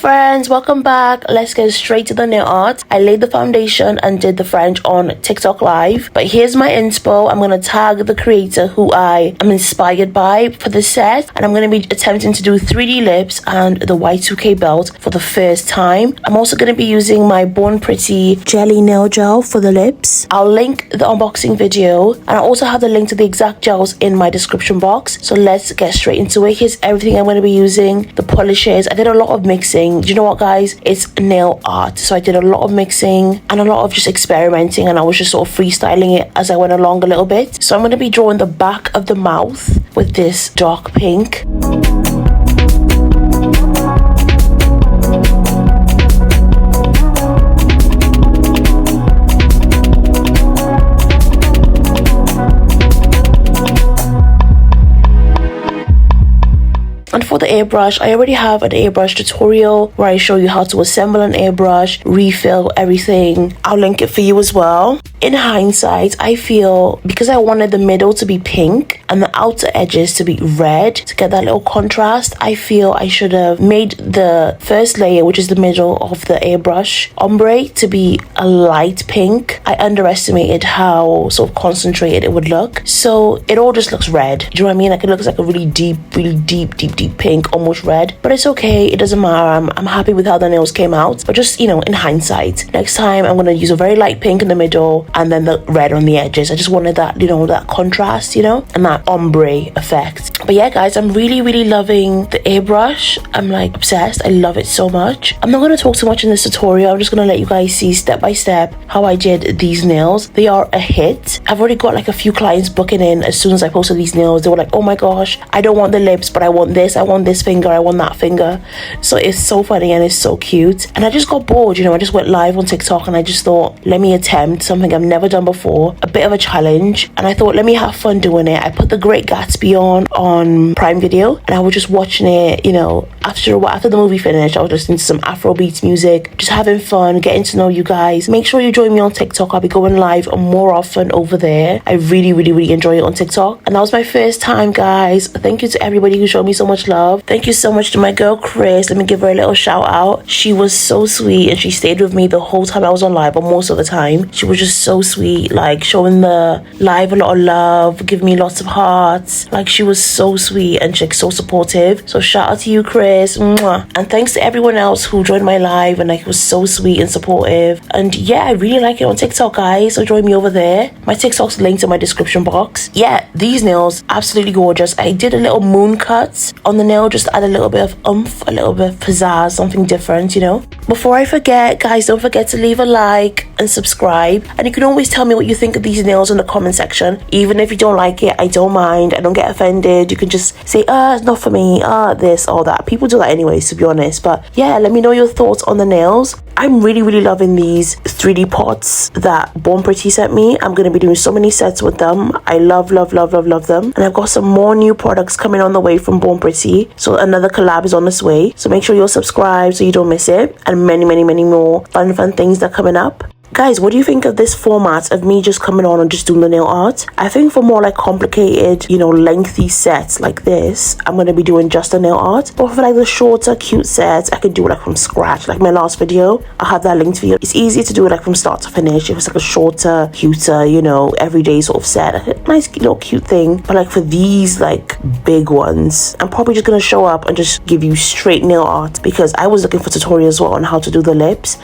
friends, welcome back. Let's get straight to the nail art. I laid the foundation and did the French on TikTok live, but here's my inspo. I'm gonna tag the creator who I am inspired by for the set, and I'm gonna be attempting to do 3D lips and the Y2K belt for the first time. I'm also gonna be using my Born Pretty jelly nail gel for the lips. I'll link the unboxing video, and I also have the link to the exact gels in my description box. So let's get straight into it. Here's everything I'm gonna be using. The polishes. I did a lot of mixing. Do you know what, guys? It's nail art, so I did a lot of mixing and a lot of just experimenting, and I was just sort of freestyling it as I went along a little bit. So I'm going to be drawing the back of the mouth with this dark pink. And for the airbrush, I already have an airbrush tutorial where I show you how to assemble an airbrush, refill everything. I'll link it for you as well. In hindsight, I feel because I wanted the middle to be pink and the outer edges to be red to get that little contrast, I feel I should have made the first layer, which is the middle of the airbrush ombre, to be a light pink. I underestimated how sort of concentrated it would look. So it all just looks red. Do you know what I mean? Like it looks like a really deep pink, almost red, but it's okay. It doesn't matter. I'm happy with how the nails came out. But just, you know, in hindsight, next time I'm gonna use a very light pink in the middle and then the red on the edges. I just wanted that, you know, that contrast, you know, and that ombre effect. But yeah, guys, I'm really loving the airbrush. I'm like obsessed. I love it so much. I'm not gonna talk too much in this tutorial. I'm just gonna let you guys see step by step how I did these nails. They are a hit. I've already got like a few clients booking in as soon as I posted these nails. They were like, oh my gosh, I don't want the lips, but I want this. I want this finger. I want that finger. So it's so funny and it's so cute. And I just got bored, you know. I just went live on TikTok and I just thought, let me attempt something I've never done before, a bit of a challenge. And I thought, let me have fun doing it. I put The Great Gatsby on Prime Video, and I was just watching it, you know, after the movie finished. I was listening to some Afrobeats music, just having fun, getting to know you guys. Make sure you join me on TikTok. I'll be going live more often over there. I really enjoy it on TikTok, and that was my first time, guys. Thank you to everybody who showed me so much love. Thank you so much to my girl Chris. Let me give her a little shout out. She was so sweet, and she stayed with me the whole time I was on live, but most of the time she was just so sweet, like showing the live a lot of love, giving me lots of hearts. Like she was so sweet and she's so supportive. So shout out to you, Chris. Mwah. And thanks to everyone else who joined my live and like was so sweet and supportive. And yeah, I really like it on TikTok, guys, so join me over there. My TikTok's linked in my description box. Yeah, these nails absolutely gorgeous. I did a little moon cut on the nail just to add a little bit of oomph, a little bit of pizzazz, something different, you know. Before I forget, guys, don't forget to leave a like and subscribe, and you can always tell me what you think of these nails in the comment section. Even if you don't like it, I don't mind. I don't get offended. You can just say, it's not for me, this or that. People do that anyways, to be honest. But yeah, let me know your thoughts on the nails. I'm really loving these 3D pots that Born Pretty sent me. I'm going to be doing so many sets with them. I love them. And I've got some more new products coming on the way from Born Pretty. So another collab is on its way. So make sure you're subscribed so you don't miss it. And many more fun things that are coming up. Guys, what do you think of this format of me just coming on and just doing the nail art? I think for more like complicated, you know, lengthy sets like this, I'm going to be doing just the nail art. But for like the shorter, cute sets, I could do it like from scratch. Like my last video, I'll have that linked for you. It's easier to do it like from start to finish. If it's like a shorter, cuter, you know, everyday sort of set. A nice little cute thing. But like for these like big ones, I'm probably just going to show up and just give you straight nail art, because I was looking for tutorials as well on how to do the lips.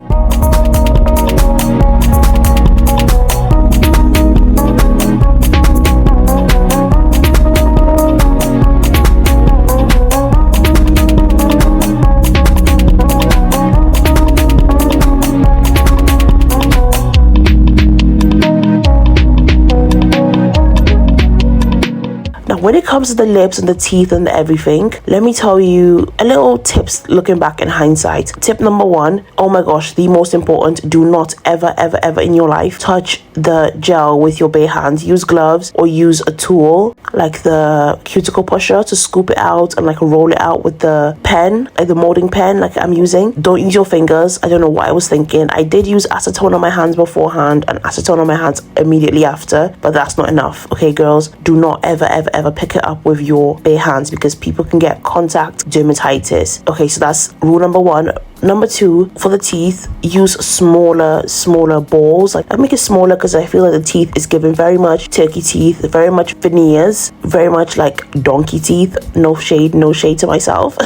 When it comes to the lips and the teeth and the everything, let me tell you a little tips looking back in hindsight. Tip number 1, oh my gosh, the most important, do not ever in your life touch the gel with your bare hands. Use gloves or use a tool like the cuticle pusher to scoop it out and like roll it out with the pen, like the molding pen like I'm using. Don't use your fingers. I don't know what I was thinking. I did use acetone on my hands beforehand and acetone on my hands immediately after, but that's not enough. Okay, girls, do not ever pick it up with your bare hands because people can get contact dermatitis. Okay, so that's rule number 1. Number 2, for the teeth, use smaller balls. Like, I make it smaller because I feel like the teeth is giving very much turkey teeth, very much veneers, very much like donkey teeth. No shade to myself.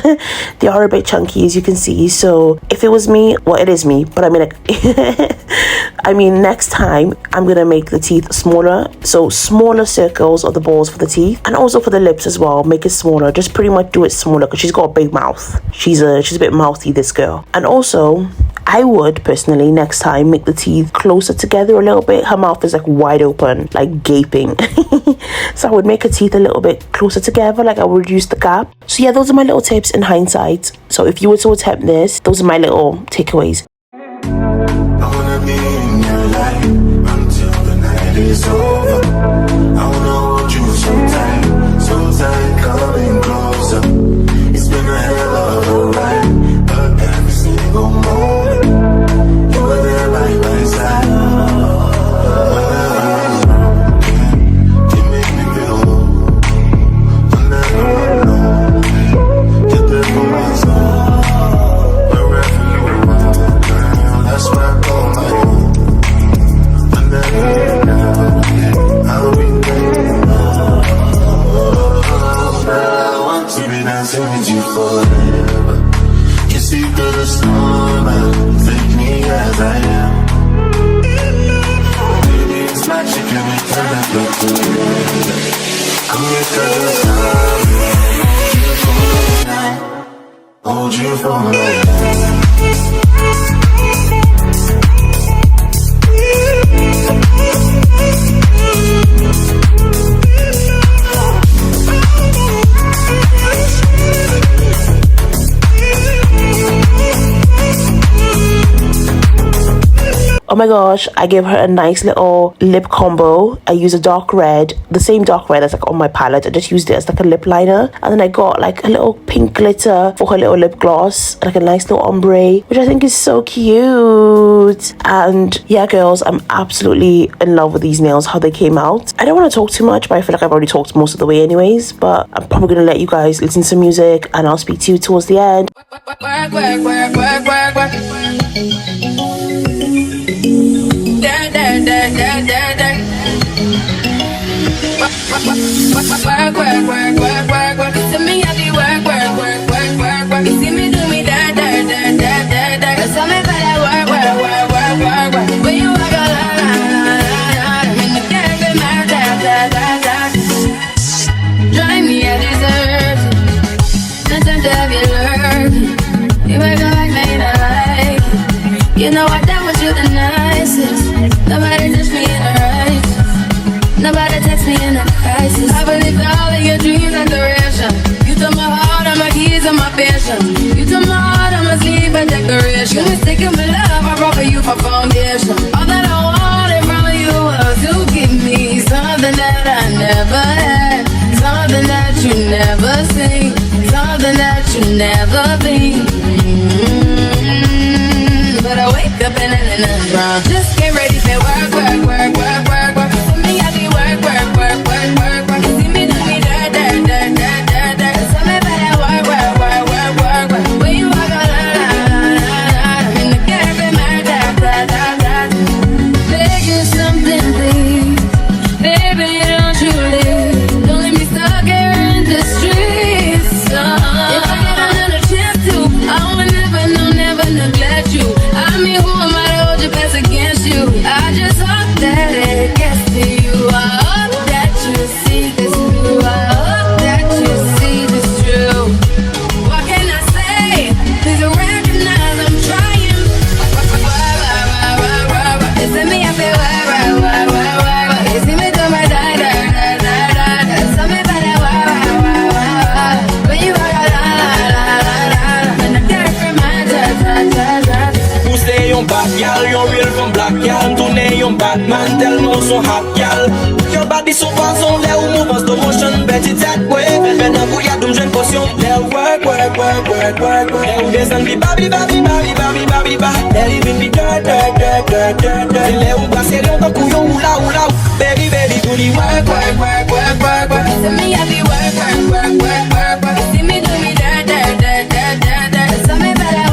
They are a bit chunky, as you can see. So if it was me, well, it is me, but I mean, like, I mean, next time I'm gonna make the teeth smaller, so smaller circles of the balls for the teeth, and also for the lips as well. Make it smaller, just pretty much do it smaller, because she's got a big mouth. She's a bit mouthy, this girl. And also, I would personally next time make the teeth closer together a little bit. Her mouth is like wide open, like gaping. So I would make her teeth a little bit closer together, like I would reduce the gap. So yeah, those are my little tips in hindsight. So if you were to attempt this, those are my little takeaways. It's over. I wanna hold you so tight, coming closer. It's been a hell of a ride, but every single moment you were there by my side. You make me feel low. I never know. Get there for my soul. Wherever you are, girl, that's where I call my own. I never. Dancing with you forever. You see through the storm and take me as I am. Baby, it's magic and we turn that look to you. Come here, cause hold you for a night. Oh my gosh, I gave her a nice little lip combo. I used a dark red, the same dark red that's like on my palette. I just used it as like a lip liner. And then I got like a little pink glitter for her little lip gloss, like a nice little ombre, which I think is so cute. And yeah, girls, I'm absolutely in love with these nails, how they came out. I don't want to talk too much, but I feel like I've already talked most of the way anyways. But I'm probably going to let you guys listen to some music and I'll speak to you towards the end. Work. To me, I be work. You see me do me that. Tell me about that work. When you walk a la, in the cafe, my that. Drive me a dessert. No time to have you lurk. You make a like made a like. You know I done with you the nicest. Nobody touch me in the right. Nobody text me in a crisis. I believe all of your dreams and duration. You took my heart, and my keys, and my passion. You took my heart, and my sleep and decoration. You mistaken for love, I brought for you for foundation. All that I wanted from you was to give me something that I never had, something that you never seen, something that you never been. But I wake up and nothing's wrong. Just get ready for work. To me, I be work. You see me do me that. Tell me about that work. When you walk a la, in the cafe, my that. Beg you something, please. Baby, don't you leave. Don't leave me stuck here in the streets. If I get another chance to, I will never neglect you. I mean, who am I to hold your best against you? I just hope that it gets to you. I hope that you see this through. I hope that you see this true. What can I say? Please recognize I'm trying. You see me, I feel you see me do my da. Tell me about that when you are la. And I can't remind da. Who say yon bad gal, yon real from black gal. Tourne yon Batman, tellement son hot gal. Your body so fast on there, move us the motion, bet it that way. Maintenant vous y'a d'une jeune potion. They'll work. They'll descend the babi. They'll even be dirt. They'll ou passer longtemps couillon oula. Baby, do the work. To me, I be work. You see me do me that. Tell me about that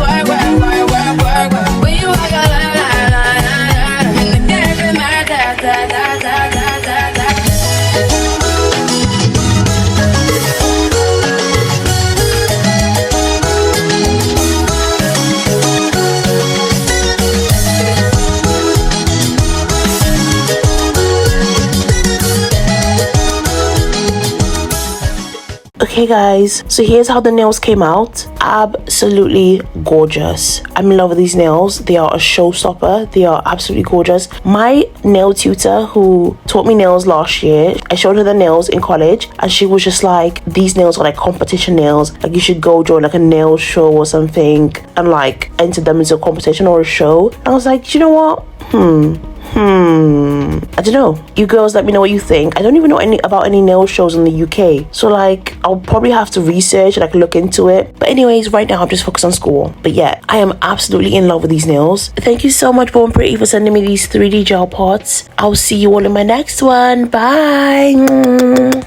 work. Okay guys, so here's how the nails came out. Absolutely gorgeous. I'm in love with these nails. They are a showstopper. They are absolutely gorgeous. My nail tutor who taught me nails last year, I showed her the nails in college and she was just like, these nails are like competition nails. Like you should go join like a nail show or something and like enter them into a competition or a show. And I was like, you know what? I don't know. You girls let me know what you think. I don't even know about any nail shows in the UK. So like I'll probably have to research and like look into it. But anyways, right now I'm just focused on school. But yeah, I am absolutely in love with these nails. Thank you so much, Born Pretty, for sending me these 3D gel pots. I'll see you all in my next one. Bye.